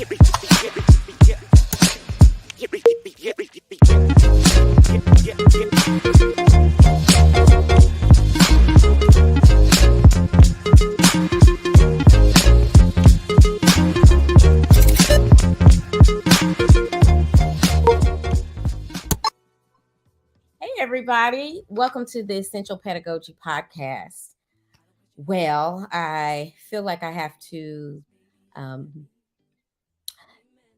Everybody. Welcome to the Essential Pedagogy Podcast. Well, I feel like I have to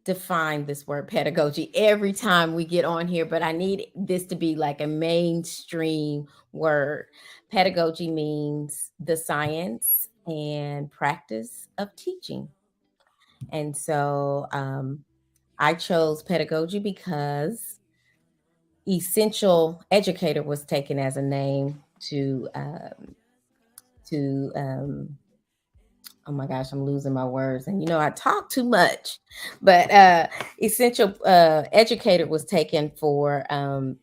define this word pedagogy every time we get on here, but I need this to be like a mainstream word. Pedagogy means the science and practice of teaching. And so I chose pedagogy because Essential Educator was taken as a name to oh my gosh, I'm losing my words, and I talk too much, but Essential Educator was taken for oh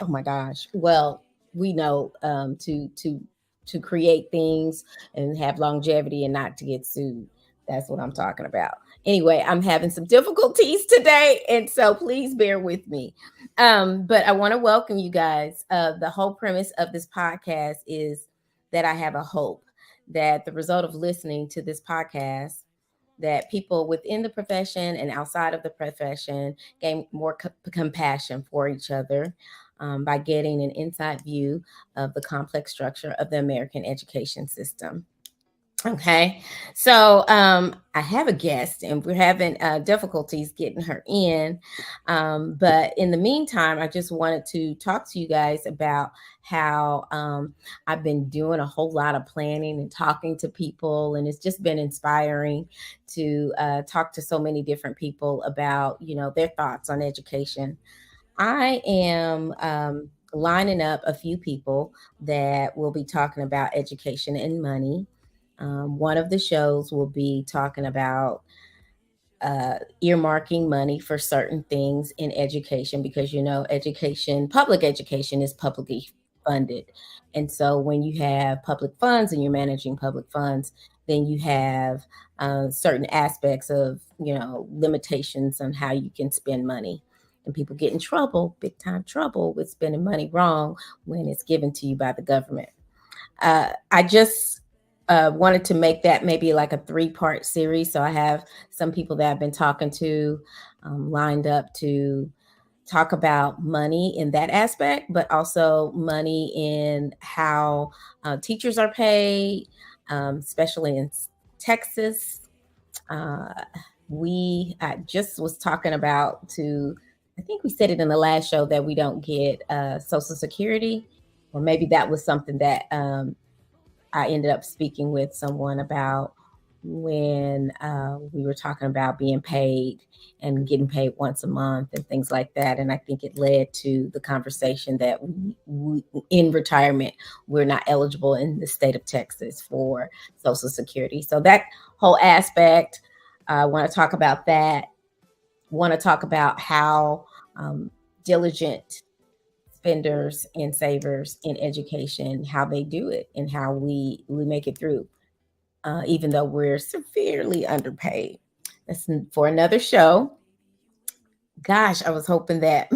my gosh, well, we know to create things and have longevity and not to get sued. That's what I'm talking about. Anyway, I'm having some difficulties today, and so please bear with me. But I want to welcome you guys. The whole premise of this podcast is that I have a hope that the result of listening to this podcast, that people within the profession and outside of the profession gain more compassion for each other by getting an inside view of the complex structure of the American education system. Okay, so I have a guest, and we're having difficulties getting her in. But in the meantime, I just wanted to talk to you guys about how I've been doing a whole lot of planning and talking to people, and it's just been inspiring to talk to so many different people about their thoughts on education. I am lining up a few people that will be talking about education and money. One of the shows will be talking about earmarking money for certain things in education because, public education is publicly funded. And so when you have public funds and you're managing public funds, then you have certain aspects of, limitations on how you can spend money. And people get in trouble, big time trouble with spending money wrong when it's given to you by the government. I just wanted to make that maybe like a 3-part series. So I have some people that I've been talking to lined up to talk about money in that aspect, but also money in how teachers are paid, especially in Texas. I just was talking about I think we said it in the last show that we don't get Social Security, or maybe that was something that I ended up speaking with someone about when we were talking about being paid and getting paid once a month and things like that. And I think it led to the conversation that we, in retirement, we're not eligible in the state of Texas for Social Security. So that whole aspect, I want to talk about that. Want to talk about how diligent spenders and savers in education, how they do it and how we make it through, even though we're severely underpaid. That's for another show. Gosh, I was hoping that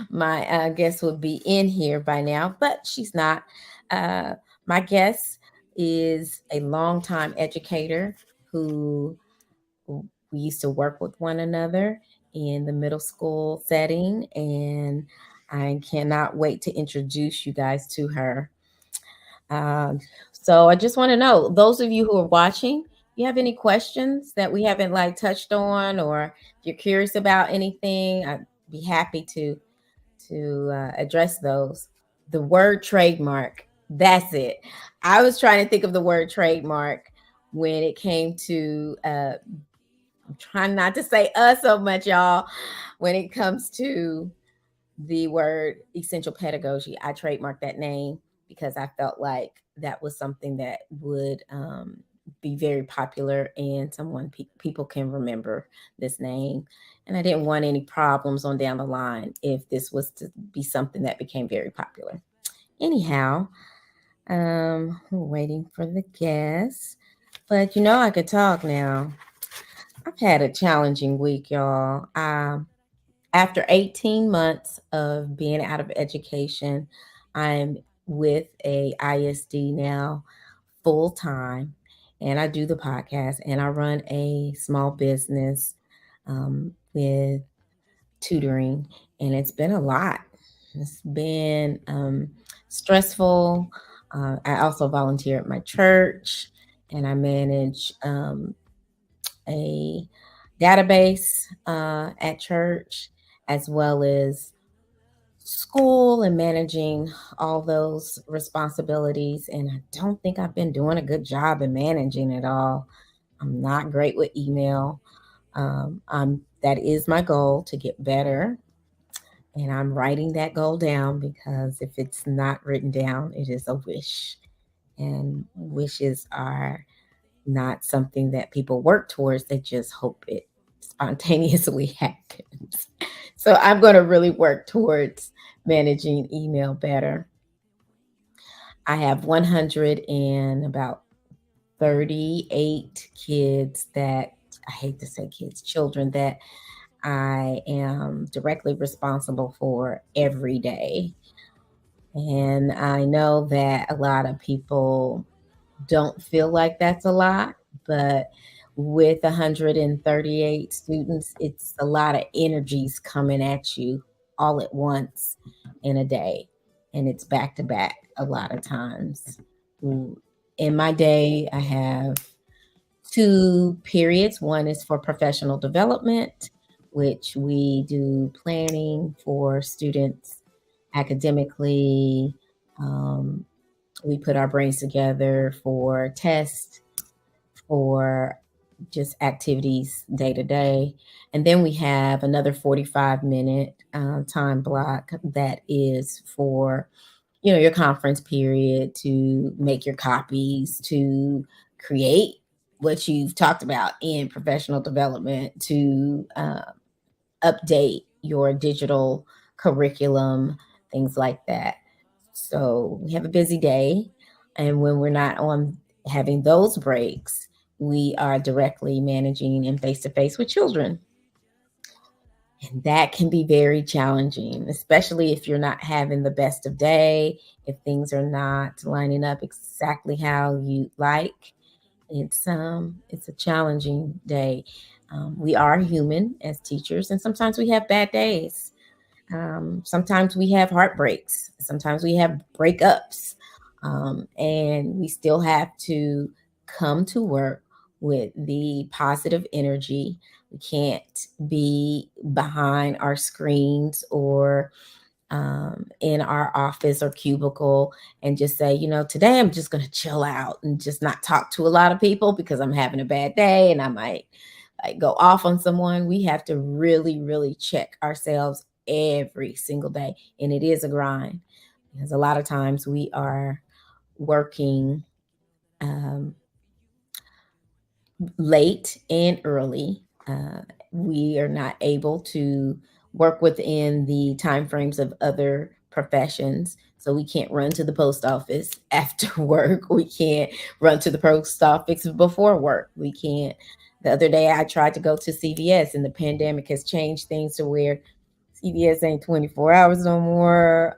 my guest would be in here by now, but she's not. My guest is a longtime educator who we used to work with one another in the middle school setting, and I cannot wait to introduce you guys to her. So I just want to know, those of you who are watching, you have any questions that we haven't touched on, or if you're curious about anything, I'd be happy to address those. The word trademark, that's it. I was trying to think of the word trademark when it came to I'm trying not to say so much, y'all. When it comes to the word essential pedagogy, I trademarked that name because I felt like that was something that would be very popular and people can remember this name. And I didn't want any problems on down the line if this was to be something that became very popular. Anyhow, we're waiting for the guests. But I could talk now. I've had a challenging week, y'all. After 18 months of being out of education, I'm with a ISD now full time, and I do the podcast and I run a small business with tutoring, and it's been a lot. It's been stressful. I also volunteer at my church, and I manage a database at church, as well as school and managing all those responsibilities. And I don't think I've been doing a good job in managing it all. I'm not great with email. That is my goal, to get better. And I'm writing that goal down, because if it's not written down, it is a wish. And wishes are not something that people work towards, they just hope it spontaneously happens. So I'm going to really work towards managing email better. I have 100 and about 38 kids that, I hate to say kids, children that I am directly responsible for every day. And I know that a lot of people don't feel like that's a lot, but with 138 students, it's a lot of energies coming at you all at once in a day. And it's back to back a lot of times. In my day, I have two periods. One is for professional development, which we do planning for students academically. Um, we put our brains together for tests, for just activities day to day. And then we have another 45-minute time block that is for, your conference period, to make your copies, to create what you've talked about in professional development, to update your digital curriculum, things like that. So we have a busy day. And when we're not on having those breaks, we are directly managing and face to face with children. And that can be very challenging, especially if you're not having the best of day, if things are not lining up exactly how you like. It's a challenging day. We are human as teachers, and sometimes we have bad days. Sometimes we have heartbreaks. Sometimes we have breakups. And we still have to come to work with the positive energy. We can't be behind our screens or in our office or cubicle and just say, today I'm just going to chill out and just not talk to a lot of people because I'm having a bad day and I might like go off on someone. We have to really, really check ourselves every single day. And it is a grind, because a lot of times we are working um, late and early. We are not able to work within the time frames of other professions. So we can't run to the post office after work. We can't run to the post office before work. We can't. The other day I tried to go to CVS, and the pandemic has changed things to where CVS ain't 24 hours no more.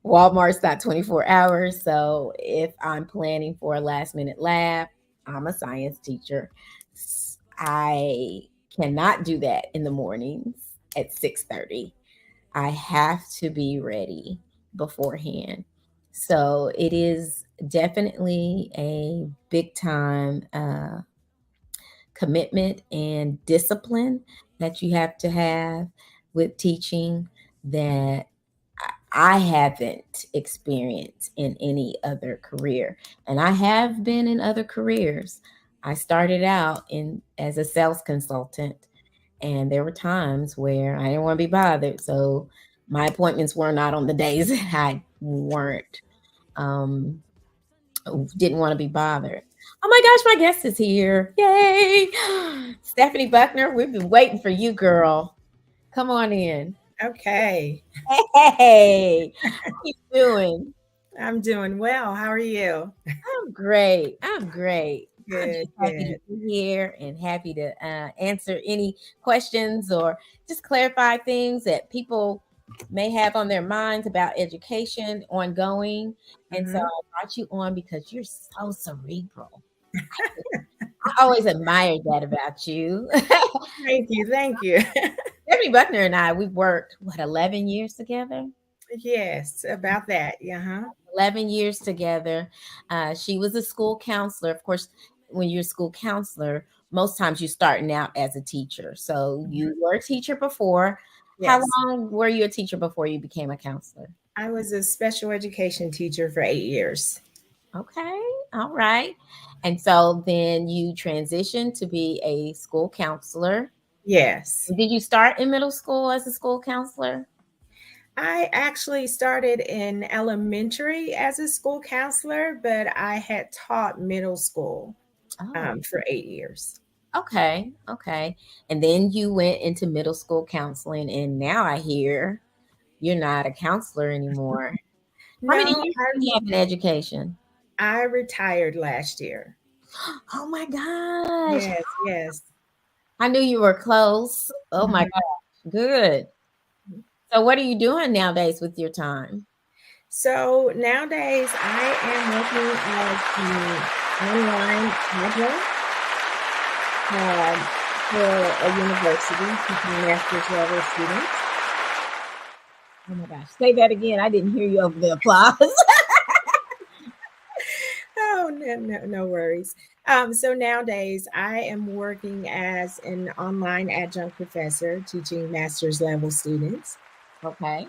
Walmart's not 24 hours. So if I'm planning for a last minute lab, I'm a science teacher. I cannot do that in the mornings at 6:30. I have to be ready beforehand. So it is definitely a big time commitment and discipline that you have to have with teaching that I haven't experienced in any other career. And I have been in other careers. I started out in as a sales consultant, and there were times where I didn't want to be bothered. So my appointments were not on the days that I weren't um didn't want to be bothered. Oh my gosh, my guest is here. Yay. Stephanie Buckner, we've been waiting for you, girl. Come on in. Okay. Hey, how you doing? I'm doing well. How are you? I'm great. I'm great. I'm just Good, happy to good. be here and happy to answer any questions or just clarify things that people may have on their minds about education ongoing. And so Mhm. I brought you on because you're so cerebral. I always admired that about you. Thank you, thank you. Debbie Buckner and I, we've worked, what, 11 years together? Yes, about that, uh-huh. 11 years together. She was a school counselor. Of course, when you're a school counselor, most times you're starting out as a teacher. So Mhm. you were a teacher before. How Yes. long were you a teacher before you became a counselor? I was a special education teacher for 8 years. Okay, all right. And so then you transitioned to be a school counselor. Yes. Did you start in middle school as a school counselor? I actually started in elementary as a school counselor, but I had taught middle school Oh, for 8 years. okay, okay. And then you went into middle school counseling, and now I hear you're not a counselor anymore. How many No, years do you have in education? I retired last year. Oh my gosh. Yes, yes. I knew you were close. Oh my Mhm. gosh. Good. So what are you doing nowadays with your time? So nowadays, I am working as an online adjunct um, for a university teaching master's level students. Oh my gosh. Say that again. I didn't hear you over the applause. Oh, no, no, no worries. So nowadays, I am working as an online adjunct professor teaching master's level students. Okay.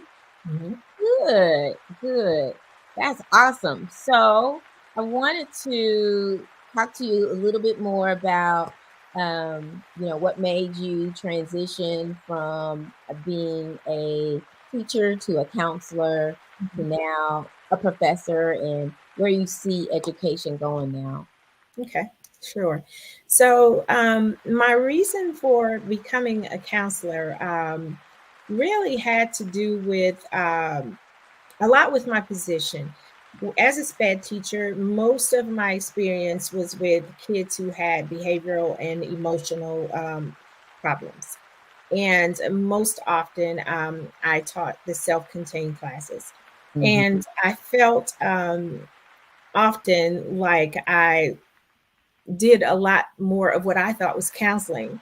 Mhm. Good. Good. That's awesome. So I wanted to talk to you a little bit more about what made you transition from being a teacher to a counselor to Mhm. now a professor, and where you see education going now. Okay, sure. So, my reason for becoming a counselor really had to do with a lot with my position. As a SPED teacher, most of my experience was with kids who had behavioral and emotional problems. And most often, I taught the self contained classes. Mhm. And I felt often like I did a lot more of what I thought was counseling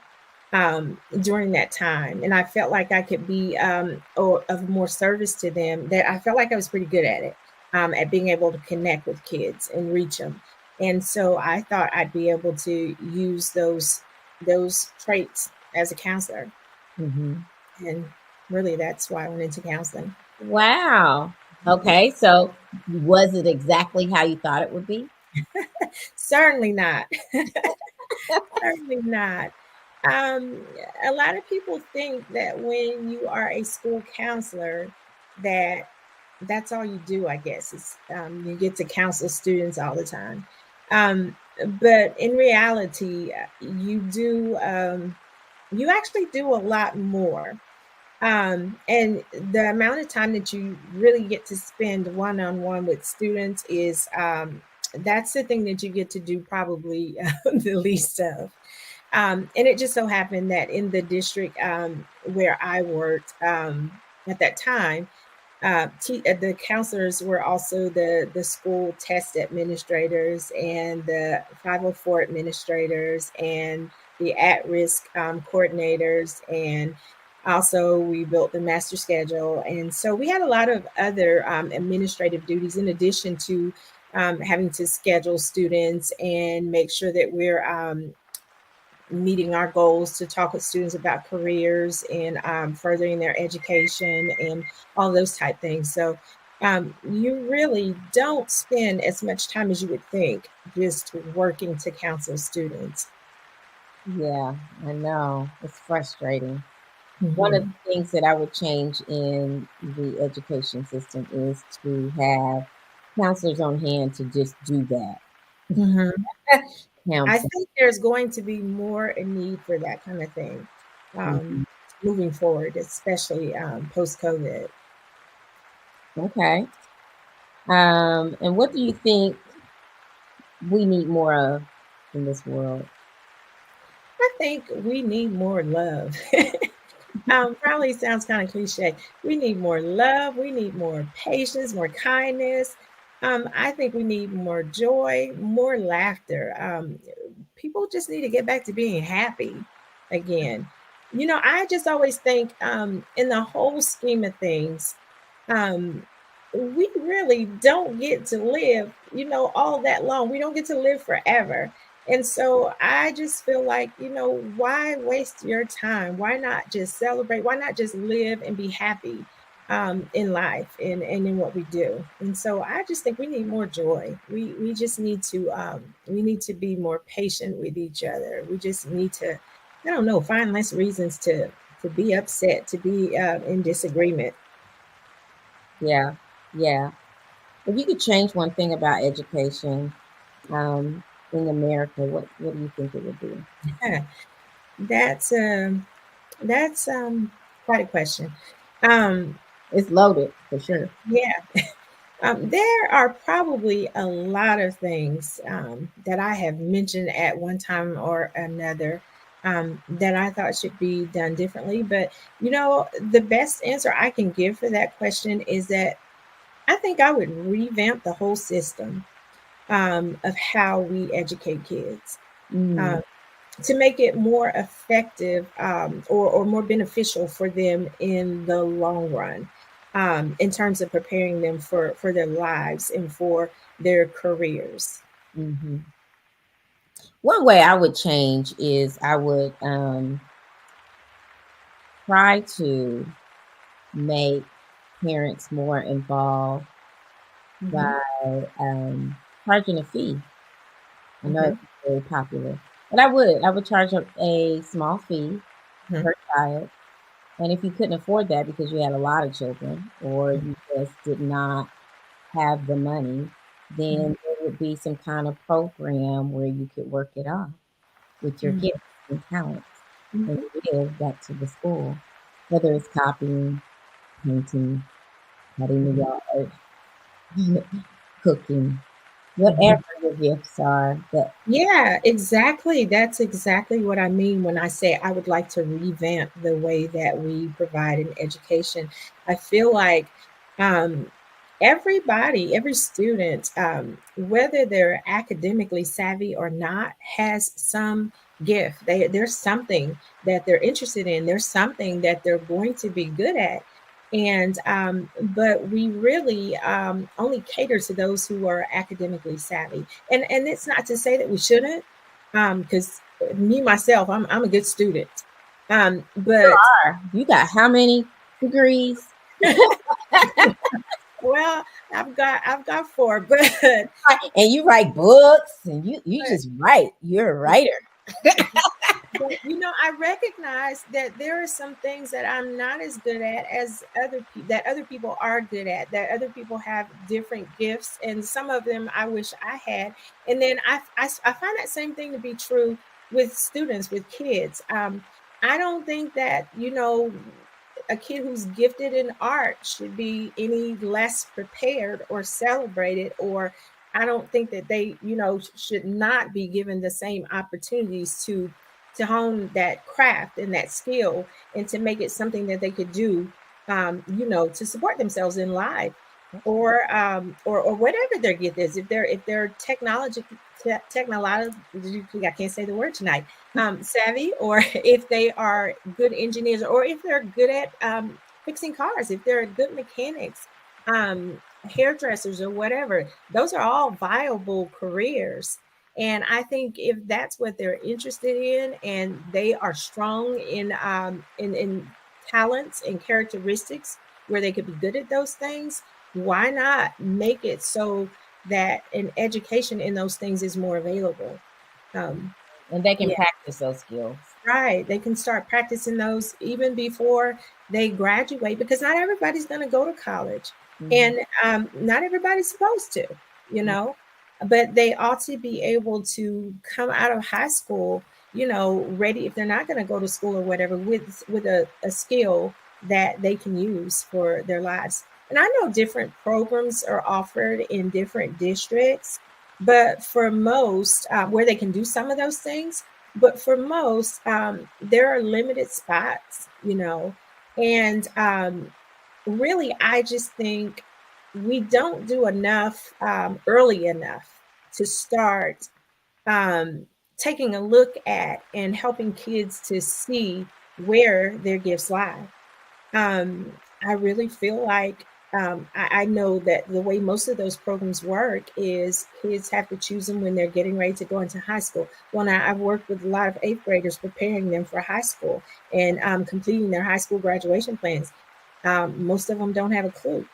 during that time. And I felt like I could be of more service to them, that I felt like I was pretty good at being able to connect with kids and reach them. And so I thought I'd be able to use those traits as a counselor. Mhm. And really, that's why I went into counseling. Wow. Okay, so was it exactly how you thought it would be? Certainly not. Certainly not. Um, a lot of people think that when you are a school counselor, that that's all you do, I guess, is you get to counsel students all the time. But in reality, you actually do a lot more. And the amount of time that you really get to spend one on one with students is that's the thing that you get to do probably the least of. And it just so happened that in the district where I worked at that time, the counselors were also the school test administrators and the 504 administrators and the at-risk coordinators, and also we built the master schedule. And so we had a lot of other administrative duties in addition to having to schedule students and make sure that we're meeting our goals to talk with students about careers and furthering their education and all those type things. So you really don't spend as much time as you would think just working to counsel students. Yeah, I know. It's frustrating. One of Hmm. the things that I would change in the education system is to have counselors on hand to just do that. Hmm. I Counsel. think there's going to be more a need for that kind of thing Mhm. moving forward, especially post COVID. Okay. And what do you think we need more of? in this world? I think we need more love. Probably sounds kind of cliche. We need more love. We need more patience, more kindness. I think we need more joy, more laughter. People just need to get back to being happy again. I just always think, in the whole scheme of things, um, we really don't get to live, all that long. We don't get to live forever. And so I just feel like, why waste your time? Why not just celebrate? Why not just live and be happy, in life and in what we do? And so I just think we need more joy. We just need to, we need to be more patient with each other. We just need to, I don't know, find less reasons to be upset, to be, in disagreement. Yeah, yeah. If you could change one thing about education in America, what do you think it would be? That's quite a question. Um, It's loaded for sure. yeah, there are probably a lot of things, that I have mentioned at one time or another, that I thought should be done differently. But the best answer I can give for that question is that I think I would revamp the whole system, of how we educate kids. Mm, Um, to make it more effective, or more beneficial for them in the long run, in terms of preparing them for their lives and for their careers. hmm. One way I would change is I would try to make parents more involved Hmm. by charging a fee. I know Hmm. it's very popular, but I would charge a small fee Hmm. per child. And if you couldn't afford that because you had a lot of children or you just did not have the money, then there would be some kind of program where you could work it off with your Hmm. gifts and talents and Hmm. give back to the school, whether it's copying, painting, cutting the yard, cooking, whatever Hmm. your gifts are. That Yeah, exactly. That's exactly what I mean when I say I would like to revamp the way that we provide an education. I feel like, um, everybody, every student, whether they're academically savvy or not, has some gift. There's something that they're interested in. There's something that they're going to be good at. And but we really, only cater to those who are academically savvy, and it's not to say that we shouldn't, because me myself, I'm a good student, but you got how many degrees? well, I've got four, but And you write books and you just write. You're a but writer. But I recognize that there are some things that I'm not as good at as that other people are good at. That other people have different gifts, and some of them I wish I had. And then I find that same thing to be true with students, with kids. I don't think that a kid who's gifted in art should be any less prepared or celebrated, or I don't think that they should not be given the same opportunities to hone that craft and that skill, and to make it something that they could do, to support themselves in life, or whatever their gift is. If they're technologically, I can't say the word tonight, savvy, or if they are good engineers, or if they're good at, fixing cars, if they're good mechanics, hairdressers, or whatever. Those are all viable careers. And I think if that's what they're interested in, and they are strong in talents and characteristics where they could be good at those things, why not make it so that an education in those things is more available? Um, And they can yeah, practice those skills. right. They can start practicing those even before they graduate, because not everybody's going to go to college, Mhm. and not everybody's supposed to, you know, but they ought to be able to come out of high school, ready, if they're not going to go to school or whatever, with a skill that they can use for their lives. And I know different programs are offered in different districts. But for most, where they can do some of those things, but for most, there are limited spots, and really, I just think we don't do enough early enough to start um, taking a look at and helping kids to see where their gifts lie. I really feel like I know that the way most of those programs work is kids have to choose them when they're getting ready to go into high school. Well, now I've worked with a lot of eighth graders preparing them for high school and completing their high school graduation plans. Most of them don't have a clue.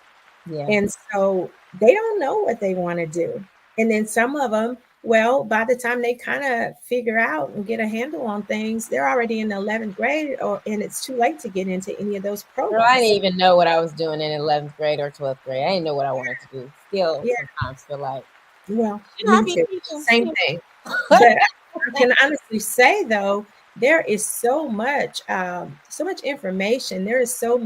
Yeah. And so they don't know what they want to do. And then some of them, well, by the time they kind of figure out and get a handle on things, they're already in the 11th grade, and it's too late to get into any of those Girl, I programs. didn't even know what I was doing in 11th grade or 12th grade. I didn't know what I wanted to do. Still, Yeah, sometimes feel like, well, should I me be too. teaching? Same thing. But I can honestly say though, there is so much information. There is so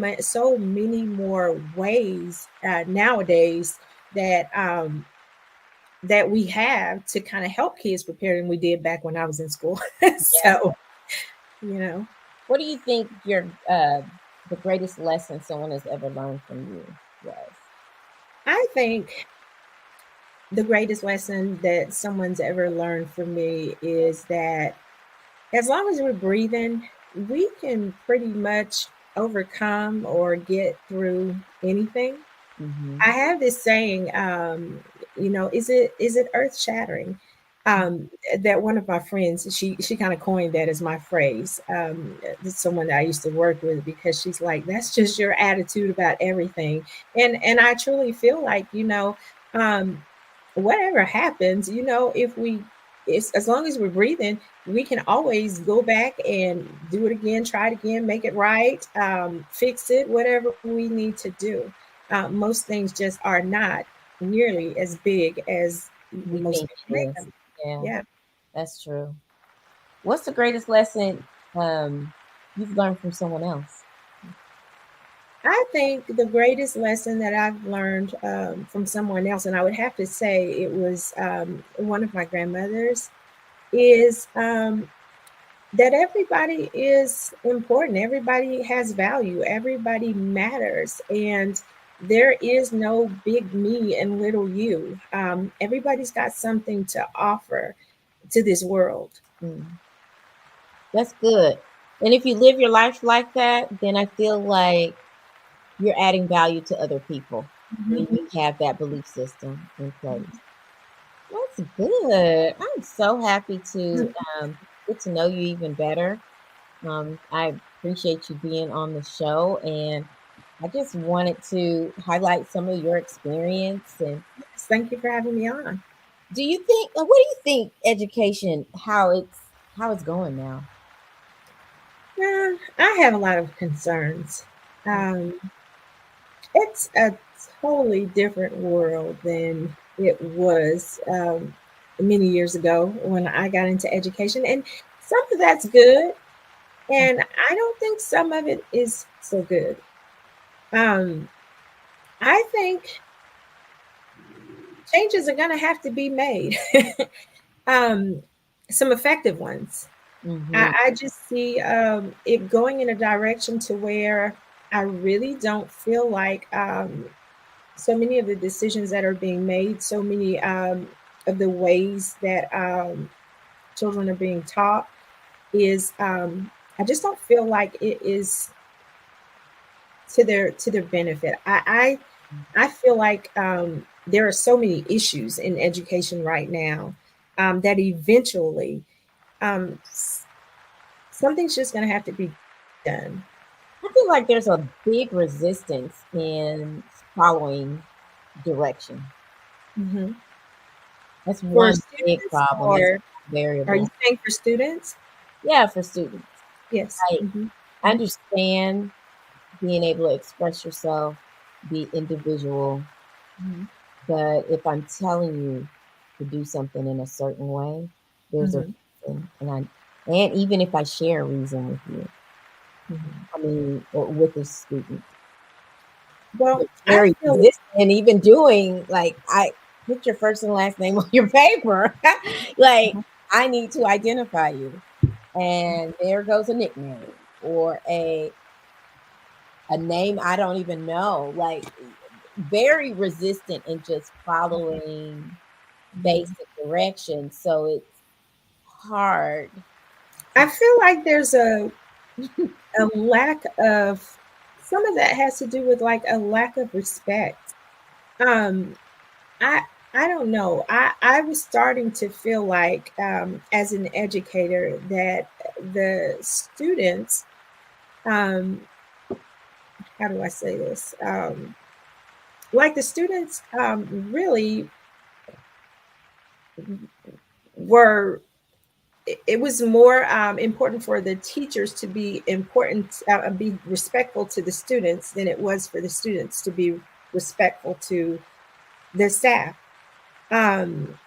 many more ways nowadays that that we have to kind of help kids prepare than we did back when I was in school. Yeah. So, you know, What do you think the greatest lesson someone has ever learned from you was? I think the greatest lesson that someone's ever learned from me is that as long as we're breathing, we can pretty much overcome or get through anything. Mm-hmm. I have this saying, is it earth shattering? That one of my friends, she kind of coined that as my phrase. It's someone that I used to work with because she's like, that's just your attitude about everything, and I truly feel like um, whatever happens, if we, it's, as long as we're breathing, we can always go back and do it again, try it again, make it right, fix it, whatever we need to do. Most things just are not nearly as big as We most think people it make is. them. Yeah, Yeah. that's true. What's the greatest lesson you've learned from someone else? I think the greatest lesson that I've learned from someone else, and I would have to say it was one of my grandmothers, is that everybody is important. Everybody has value. Everybody matters. And there is no big me and little you. Everybody's got something to offer to this world. Mm, that's good. And if you live your life like that, then I feel like you're adding value to other people when Mhm. you have that belief system in place. That's good. I'm so happy to get to know you even better. I appreciate you being on the show, and I just wanted to highlight some of your experience. And Thank you for having me on. do you think? What do you think education? How it's going now? I have a lot of concerns. Um, it's a totally different world than it was many years ago when I got into education. And some of that's good. And I don't think some of it is so good. Um, I think changes are going to have to be made, um, some effective ones. Mm-hmm. I just see it going in a direction to where I really don't feel like so many of the decisions that are being made, so many of the ways that children are being taught is I just don't feel like it is to their benefit. I feel like there are so many issues in education right now that eventually um, something's just going to have to be done. I feel like there's a big resistance in following direction. Hmm. That's For one big students, problem. That's or one are you variable. saying for students? Yeah, for students. Yes. I Hmm. understand being able to express yourself, be individual. Hmm. But if I'm telling you to do something in a certain way, there's a Hmm. reason. And even if I share a reason with you, Hmm. I mean, or with the student, Well, but I very feel resistant, even doing like I. put your first and last name on your paper. Like, Mhm. I need to identify you. And there goes a nickname or a name I don't even know. Like, very resistant in just following Mhm. basic directions. So it's hard I to feel like there's a lack of, some of that has to do with like a lack of respect. Um, I I don't know. I was starting to feel like, as an educator, that the students, um, how do I say this? Like the students, really were. It was more important for the teachers to be important, be respectful to the students than it was for the students to be respectful to the staff. Um,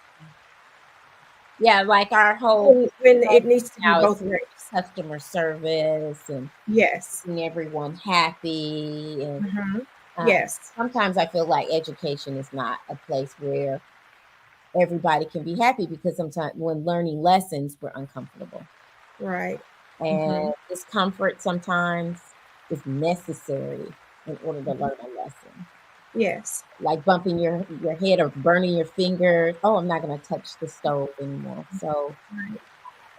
yeah, like our whole when it focus needs to be now is both ways. customer service and Yes. keeping everyone happy. And Hmm. uh, Yes. sometimes I feel like education is not a place where everybody can be happy because sometimes when learning lessons, we're uncomfortable. Right. And Hmm. discomfort sometimes is necessary in order to Hmm. learn a lesson. Yes. Like bumping your head or burning your fingers. Oh, I'm not going to touch the stove anymore. So, Right.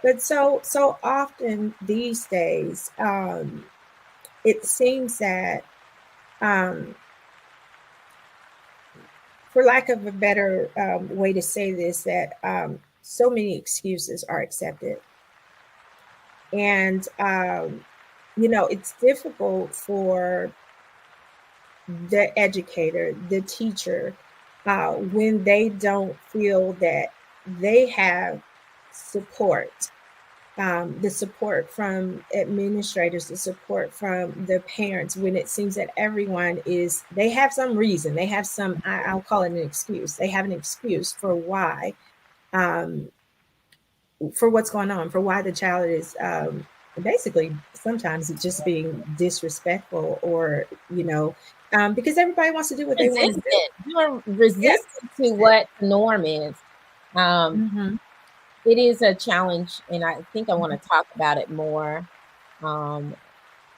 But so often these days, it seems that, um, for lack of a better way to say this, that so many excuses are accepted, and it's difficult for the educator, the teacher, when they don't feel that they have support, the support from administrators, the support from the parents, when it seems that everyone is, they have some reason, they have some, I'll call it an excuse. They have an excuse for why, um, for what's going on, for why the child is, basically sometimes just being disrespectful, or, because everybody wants to do what they want to do. resistant. You're Yeah. resistant to what the norm is. Um, Hmm. it is a challenge, and I think I want to talk about it more um,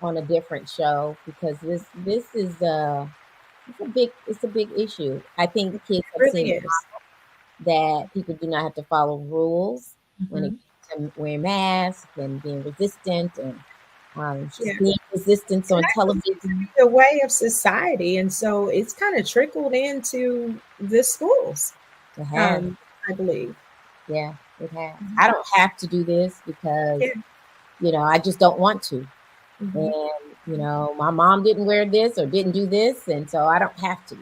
on a different show because this is it's a big issue. I think kids It have really seen is. that people do not have to follow rules when it Hmm. comes to wearing masks and being resistant and Yeah. seeing resistance And on that just seems to be television. the way of society. And so it's kind of trickled into the schools, It has, I believe. yeah, it has. Mhm. I don't have to do this because Yeah. I just don't want to. Hmm. And my mom didn't wear this or didn't do this, and so I don't have to.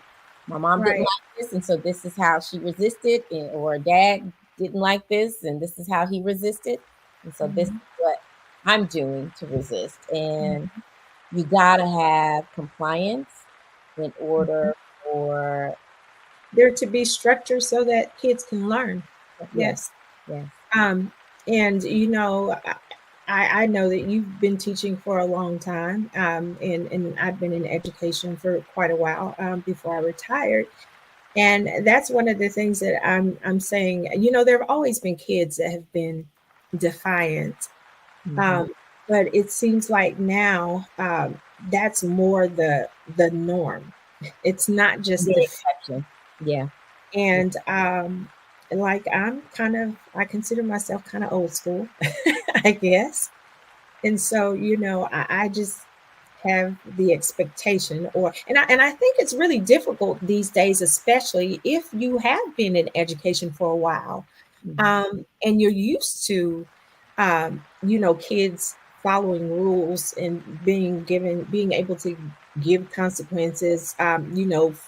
My mom didn't Right. like this, and so this is how she resisted. Or dad didn't like this, and this is how he resisted, and so this is Hmm. what I'm doing to resist. And Hmm. you gotta have compliance in order for There to be structure so that kids can learn. yes, Yes. yes. Um, and I know that you've been teaching for a long time, and I've been in education for quite a while, before I retired. And that's one of the things that I'm saying. There have always been kids that have been defiant, Hmm. um, but it seems like now, that's more the norm. It's not just The exception. Yeah, yeah. and like I consider myself kind of old school, I guess. And so, I just have the expectation, and I think it's really difficult these days, especially if you have been in education for a while, Mhm. and you're used to, kids following rules and being able to give consequences,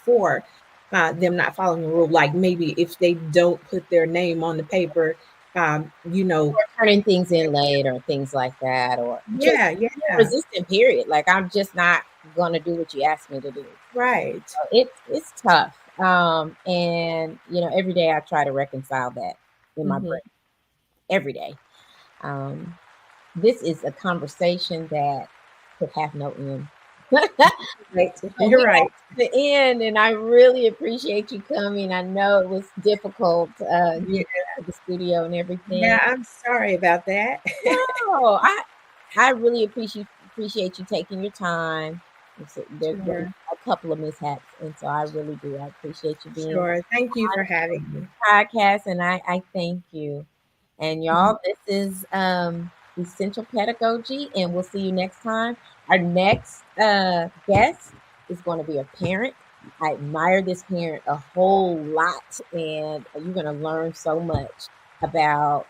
for them not following a rule. Like maybe if they don't put their name on the paper, um, you know, Or turning things in late or things like that, or just yeah, being yeah, resistant, period. Like, I'm just not gonna do what you asked me to do. right. So it's tough. And every day I try to reconcile that in my Hmm. brain. Every day. Um, this is a conversation that could have no end. Right. But You're we right. have to end, and I really appreciate you coming. I know it was difficult Yeah, getting to the studio and everything. yeah, I'm sorry about that. No, I really appreciate you taking your time. There was Sure, a couple of mishaps, and so I really do. I appreciate you being sure. Thank you on for having me. the podcast, and I thank you. And Mhm. y'all, this is Essential Pedagogy, and we'll see you next time. Our next guest is going to be a parent. I admire this parent a whole lot, and you're going to learn so much about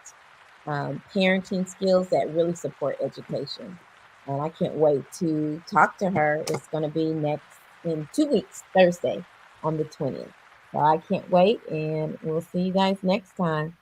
parenting skills that really support education. And I can't wait to talk to her. It's going to be next in 2 weeks, Thursday on the 20th. So I can't wait, and we'll see you guys next time.